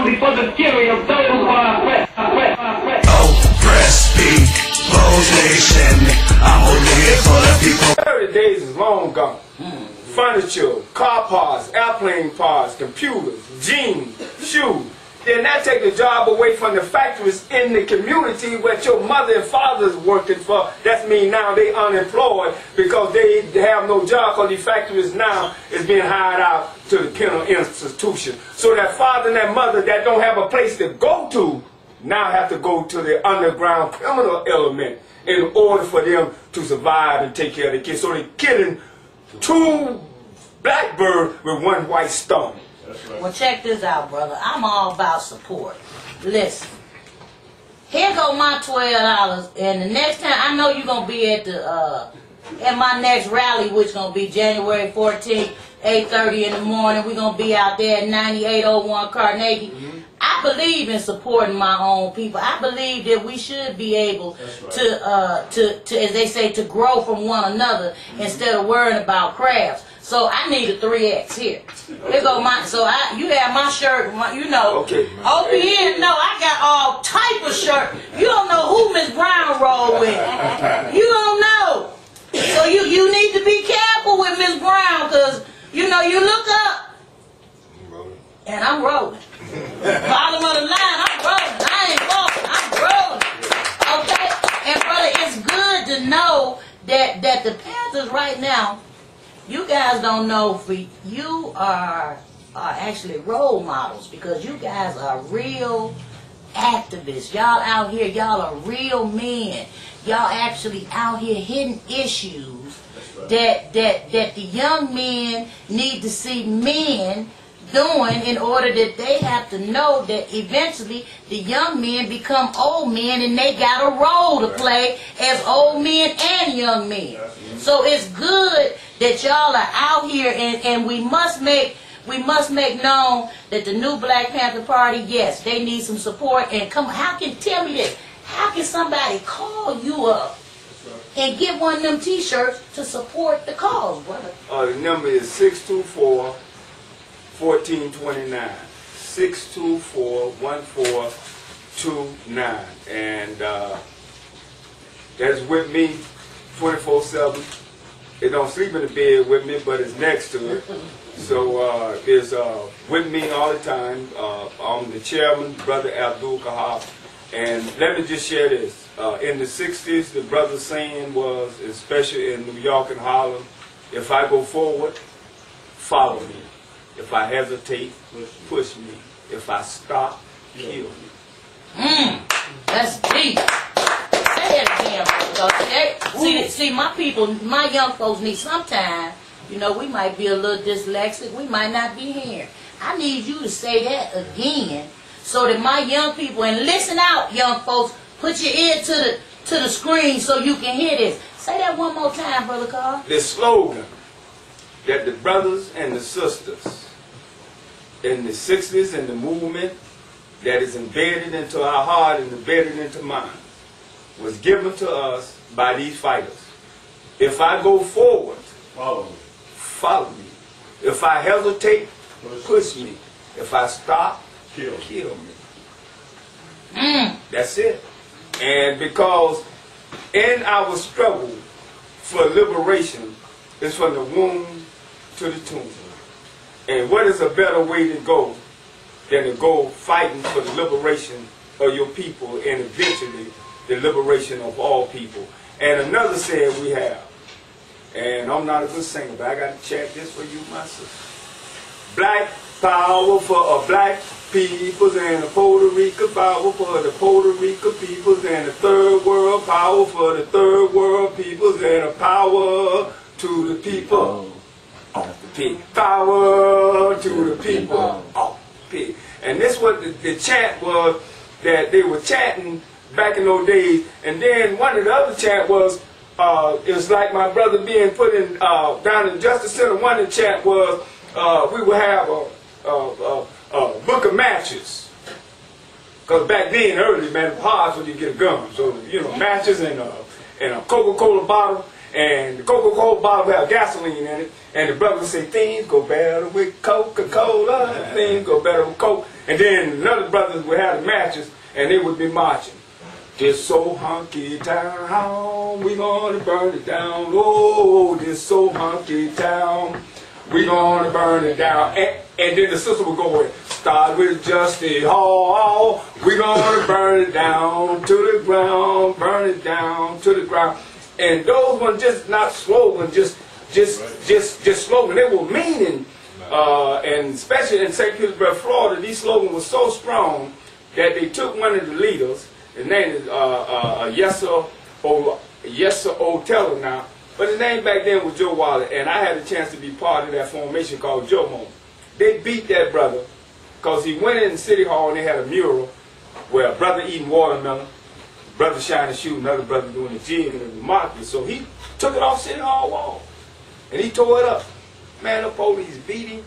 only for the fury of those who are oppressed. Oppressed people's nation. I'm only here for the people. 30 days is long gone. Furniture, car parts, airplane parts, computers, jeans, shoes. Then that take the job away from the factories in the community where your mother and father is working for. That means now they unemployed because they have no job because these factories now is being hired out to the penal institution. So that father and that mother that don't have a place to go to now have to go to the underground criminal element in order for them to survive and take care of the kids. So they're killing 2 blackbirds with 1 white stone. Right. Well, check this out, brother. I'm all about support. Listen, here go my $12, and the next time I know you're gonna be at the at my next rally, which gonna be January 14th, 8:30 in the morning. We're gonna be out there at 9801 Carnegie. I believe in supporting my own people. I believe that we should be able to, as they say, to grow from one another instead of worrying about crafts. So I need a 3X here. Here go my. So you have my shirt. You know. Okay. OPN. No, I got all type of shirt. You don't know who Miss Brown rolled with. You don't know. So you need to be careful with Miss Brown, because you know you look up, and I'm rolling. Bottom of the line, I'm rolling. I ain't falling. I'm rolling. Okay. And brother, it's good to know that the Panthers right now. You guys don't know, you are actually role models, because you guys are real activists. Y'all out here, y'all are real men. Y'all actually out here hitting issues that the young men need to see men doing, in order that they have to know that eventually the young men become old men and they got a role to play as old men and young men. So it's good that y'all are out here, and we must make known that the new Black Panther Party, yes, they need some support. And come, tell me this, how can somebody call you up and get one of them T-shirts to support the cause, brother? The number is 624-1429. 624-1429, and that's with me 24/7. It don't sleep in the bed with me, but it's next to it. So it's with me all the time. I'm the chairman, Brother Abdul Kahar. And let me just share this. In the 60s, the brother's saying was, especially in New York and Harlem, if I go forward, follow me. If I hesitate, push me. If I stop, kill me. That's deep. Say it again, okay? See, my people, my young folks need sometimes, you know, we might be a little dyslexic, we might not be hearing. I need you to say that again, so that my young people, and listen out, young folks, put your ear to the screen so you can hear this. Say that one more time, Brother Carl. The slogan that the brothers and the sisters in the 60s and the movement that is embedded into our heart and embedded into mine was given to us by these fighters. If I go forward, follow me. If I hesitate, push me. If I stop, kill me. That's it. And because in our struggle for liberation, it's from the womb to the tomb. And what is a better way to go than to go fighting for the liberation of your people and eventually the liberation of all people. And another saying we have, and I'm not a good singer, but I got to chant this for you, my sister. Black power for a black peoples, and a Puerto Rican power for the Puerto Rican peoples, and a third world power for the third world peoples, and a power to the people. Power to the people. And this was the chant was that they were chanting back in those days. And then one of the other chant was, it was like my brother being put in down in the Justice Center. One of the chant was, we would have a book of matches. Because back then, early, man, it's hard when you get a gun. So, you know, matches and a Coca-Cola bottle. And the Coca-Cola bottle would have gasoline in it. And the brother would say, things go better with Coca-Cola. Things go better with Coke. And then another brothers would have the matches, and they would be marching. This so hunky town, we gonna burn it down. Oh, this so hunky town, we gonna burn it down. And then the sister would go with, start with Justice Hall, we gonna burn it down to the ground, burn it down to the ground. And those ones just not slogans, just slogan. They were meaning, and especially in St. Petersburg, Florida, these slogans were so strong that they took one of the leaders. His name is Yesser Oteller now, but his name back then was Joe Wallet, and I had a chance to be part of that formation called Joe Mo. They beat that brother because he went in City Hall and they had a mural where a brother eating watermelon, brother shining shoe, another brother doing a jig, and it was mockery. So he took it off City Hall wall and he tore it up. Man, the police beat him.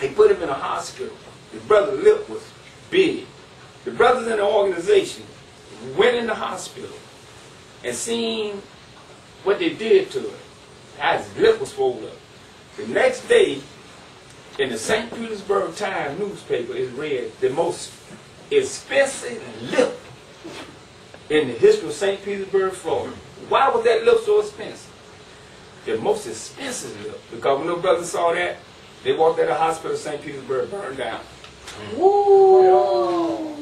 They put him in a hospital. His brother's lip was big. The brothers in the organization went in the hospital and seen what they did to it. How his lip was swollen up. The next day, in the St. Petersburg Times newspaper, it read the most expensive lip in the history of St. Petersburg, Florida. Why was that lip so expensive? The most expensive lip. Because when those brothers saw that, they walked out of the hospital, St. Petersburg burned down. Woo!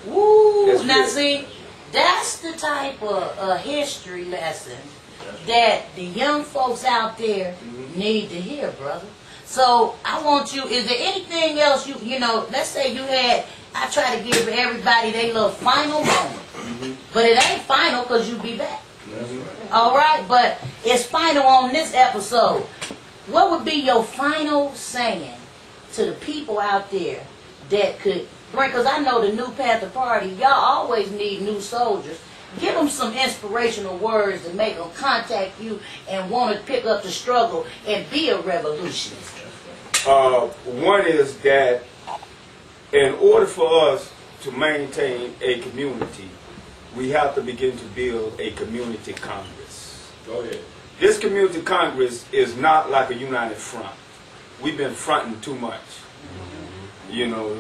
Woo! Now real. see, that's the type of history lesson that the young folks out there need to hear, brother. So I want you, is there anything else you know, let's say you had, I try to give everybody their little final moment. But it ain't final because you be back. Alright, but it's final on this episode. What would be your final saying to the people out there that could bring, because I know the New Panther Party, y'all always need new soldiers. Give them some inspirational words to make them contact you and want to pick up the struggle and be a revolutionist. One is that in order for us to maintain a community, we have to begin to build a community congress. Go ahead. This community congress is not like a united front. We've been fronting too much. You know,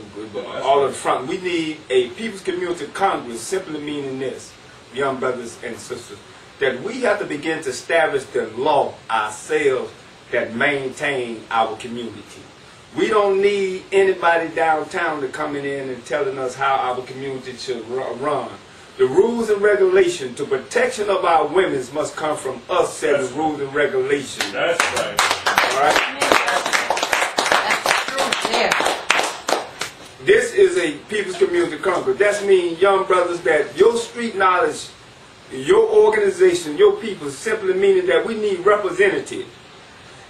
all of the front. We need a People's Community Congress, simply meaning this, young brothers and sisters, that we have to begin to establish the law ourselves that maintain our community. We don't need anybody downtown to coming in and telling us how our community should run. The rules and regulations to protection of our women must come from us setting rules and regulations. That's right. All right? That's true there. This is a People's Community Congress. That means, young brothers, that your street knowledge, your organization, your people, simply meaning that we need representatives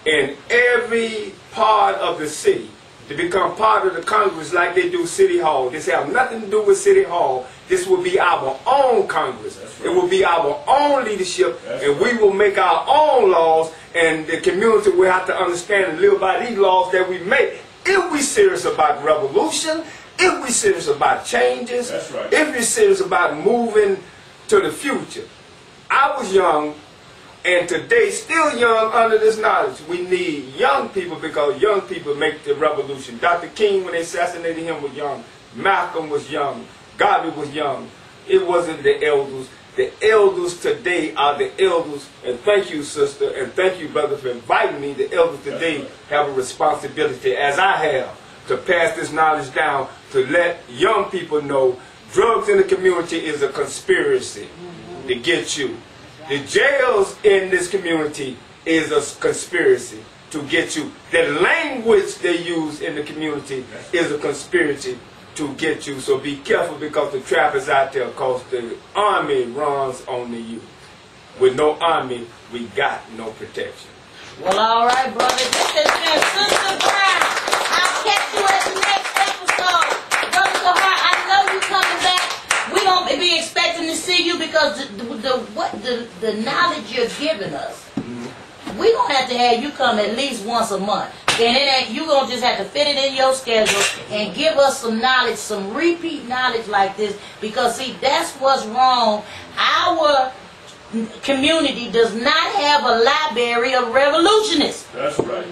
in every part of the city to become part of the Congress like they do City Hall. This has nothing to do with City Hall. This will be our own Congress. Right. It will be our own leadership, and we will make our own laws, and the community will have to understand and live by these laws that we make. If we're serious about revolution, if we're serious about changes, right. if we're serious about moving to the future. I was young, and today still young under this knowledge. We need young people because young people make the revolution. Dr. King, when they assassinated him, was young. Malcolm was young. Garvey was young. It wasn't the elders. The elders today are the elders, and thank you, sister, and thank you, brother, for inviting me. The elders today have a responsibility, as I have, to pass this knowledge down to let young people know drugs in the community is a conspiracy to get you. The jails in this community is a conspiracy to get you. The language they use in the community is a conspiracy to get you. So be careful because the trap is out there because the army runs on the youth. With no army, we got no protection. Well, all right, brother. This has been Sister Brown. I'll catch you at the next episode. Brother Zahar, I know you coming back. We don't be expecting to see you because the knowledge you're giving us, we gonna have to have you come at least once a month. And it ain't, you gonna just have to fit it in your schedule and give us some knowledge, some repeat knowledge like this. Because see, that's what's wrong. Our community does not have a library of revolutionists. That's right.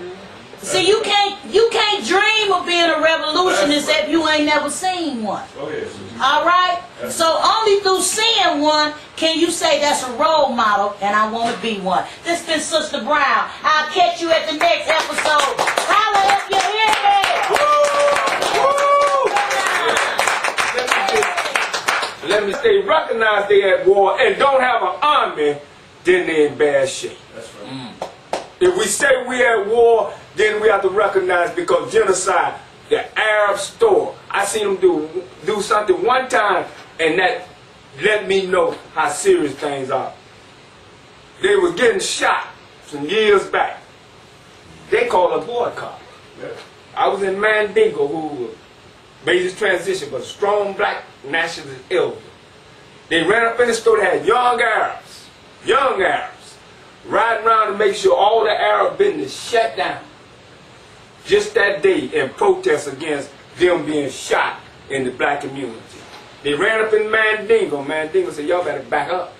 See, you can't dream of being a revolutionist if you ain't never seen one. Go ahead. All right? So only through seeing one can you say that's a role model and I want to be one. This been Sister Brown. I'll catch you at the next episode. Holla if you hear me. Let me say, recognize they at war and don't have an army, then they in bad shape. That's right. If we say we at war, then we have to recognize, because genocide, the Arab store, I seen them do something one time, and that let me know how serious things are. They were getting shot some years back. They called a boycott. Yeah. I was in Mandingo, who made this transition, but a strong black nationalist elder. They ran up in the store, they had young Arabs, riding around to make sure all the Arab business shut down. Just that day in protest against them being shot in the black community. They ran up in Mandingo. Mandingo said, y'all better back up.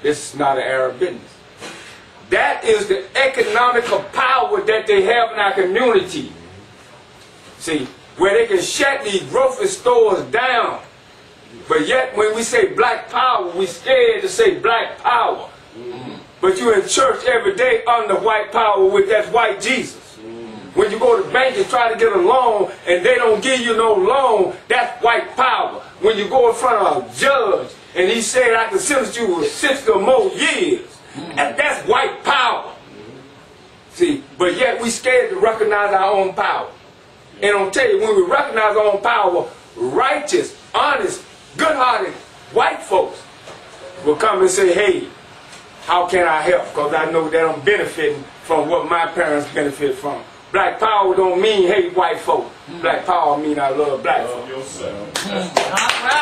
This is not an Arab business. That is the economical power that they have in our community. See, where they can shut these grocery stores down. But yet when we say black power, we scared to say black power. But you're in church every day under white power with that white Jesus. When you go to the bank and try to get a loan and they don't give you no loan, that's white power. When you go in front of a judge and he said, I can sentence you with 60 or more years, and that's white power. See, but yet we scared to recognize our own power. And I'll tell you, when we recognize our own power, righteous, honest, good-hearted white folks will come and say, hey, how can I help? Because I know that I'm benefiting from what my parents benefit from. Black power don't mean hate white folk. Black power mean I love black folk. Yourself. All right.